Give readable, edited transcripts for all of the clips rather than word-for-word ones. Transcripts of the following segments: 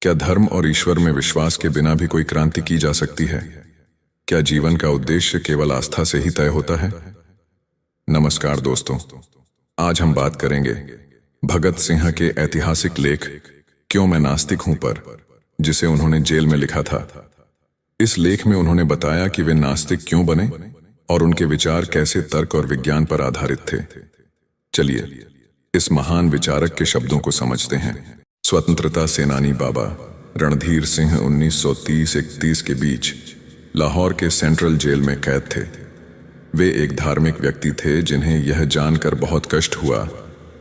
क्या धर्म और ईश्वर में विश्वास के बिना भी कोई क्रांति की जा सकती है? क्या जीवन का उद्देश्य केवल आस्था से ही तय होता है? नमस्कार दोस्तों, आज हम बात करेंगे भगत सिंह के ऐतिहासिक लेख क्यों मैं नास्तिक हूं पर, जिसे उन्होंने जेल में लिखा था। इस लेख में उन्होंने बताया कि वे नास्तिक क्यों बने और उनके विचार कैसे तर्क और विज्ञान पर आधारित थे। चलिए इस महान विचारक के शब्दों को समझते हैं। स्वतंत्रता सेनानी बाबा रणधीर सिंह 1930-31 के बीच लाहौर के सेंट्रल जेल में कैद थे। वे एक धार्मिक व्यक्ति थे जिन्हें यह जानकर बहुत कष्ट हुआ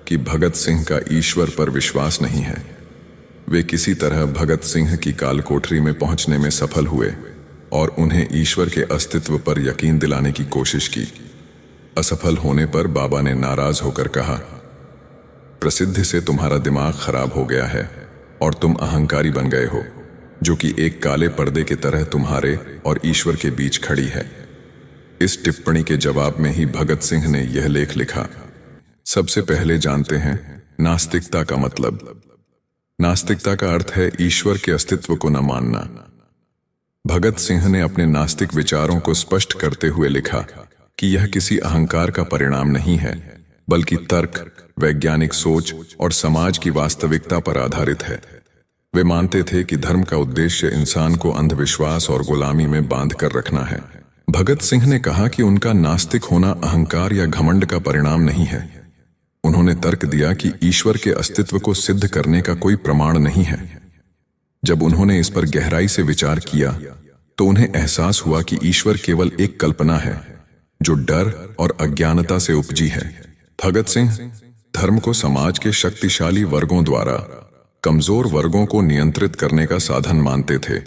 कि भगत सिंह का ईश्वर पर विश्वास नहीं है। वे किसी तरह भगत सिंह की कालकोठरी में पहुंचने में सफल हुए और उन्हें ईश्वर के अस्तित्व पर यकीन दिलाने की कोशिश की। असफल होने पर बाबा ने नाराज होकर कहा, प्रसिद्धि से तुम्हारा दिमाग खराब हो गया है और तुम अहंकारी बन गए हो, जो कि एक काले पर्दे की तरह तुम्हारे और ईश्वर के बीच खड़ी है। इस टिप्पणी के जवाब में ही भगत सिंह ने यह लेख लिखा। सबसे पहले जानते हैं नास्तिकता का मतलब। नास्तिकता का अर्थ है ईश्वर के अस्तित्व को न मानना। भगत सिंह ने अपने नास्तिक विचारों को स्पष्ट करते हुए लिखा कि यह किसी अहंकार का परिणाम नहीं है, बल्कि तर्क, वैज्ञानिक सोच और समाज की वास्तविकता पर आधारित है। वे मानते थे कि धर्म का उद्देश्य इंसान को अंधविश्वास और गुलामी में बांध कर रखना है। भगत सिंह ने कहा कि उनका नास्तिक होना अहंकार या घमंड का परिणाम नहीं है। उन्होंने तर्क दिया कि ईश्वर के अस्तित्व को सिद्ध करने का कोई प्रमाण नहीं है। जब उन्होंने इस पर गहराई से विचार किया तो उन्हें एहसास हुआ कि ईश्वर केवल एक कल्पना है जो डर और अज्ञानता से उपजी है। भगत सिंह धर्म को समाज के शक्तिशाली वर्गों द्वारा कमजोर वर्गों को नियंत्रित करने का साधन मानते थे।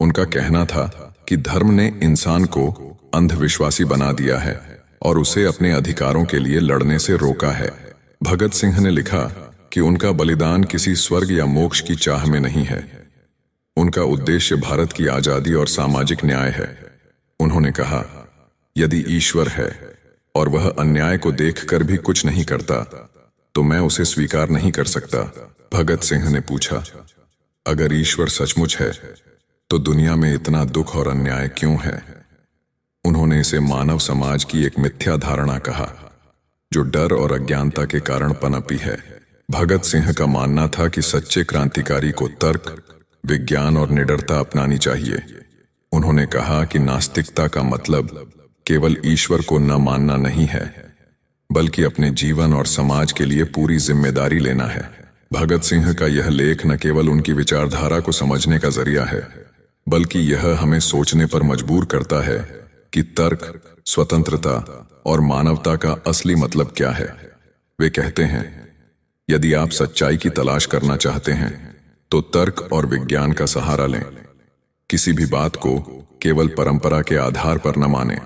उनका कहना था कि धर्म ने इंसान को अंधविश्वासी बना दिया है और उसे अपने अधिकारों के लिए लड़ने से रोका है। भगत सिंह ने लिखा कि उनका बलिदान किसी स्वर्ग या मोक्ष की चाह में नहीं है। उनका उद्देश्य भारत की आजादी और सामाजिक न्याय है। उन्होंने कहा, यदि ईश्वर है और वह अन्याय को देखकर भी कुछ नहीं करता तो मैं उसे स्वीकार नहीं कर सकता। भगत सिंह ने पूछा, अगर ईश्वर सचमुच है तो दुनिया में इतना दुख और अन्याय क्यों है? उन्होंने इसे मानव समाज की एक मिथ्या धारणा कहा जो डर और अज्ञानता के कारण पनपी है। भगत सिंह का मानना था कि सच्चे क्रांतिकारी को तर्क, विज्ञान और निडरता अपनानी चाहिए। उन्होंने कहा कि नास्तिकता का मतलब केवल ईश्वर को न मानना नहीं है, बल्कि अपने जीवन और समाज के लिए पूरी जिम्मेदारी लेना है। भगत सिंह का यह लेख न केवल उनकी विचारधारा को समझने का जरिया है, बल्कि यह हमें सोचने पर मजबूर करता है कि तर्क, स्वतंत्रता और मानवता का असली मतलब क्या है। वे कहते हैं, यदि आप सच्चाई की तलाश करना चाहते हैं तो तर्क और विज्ञान का सहारा लें। किसी भी बात को केवल परंपरा के आधार पर न मानें।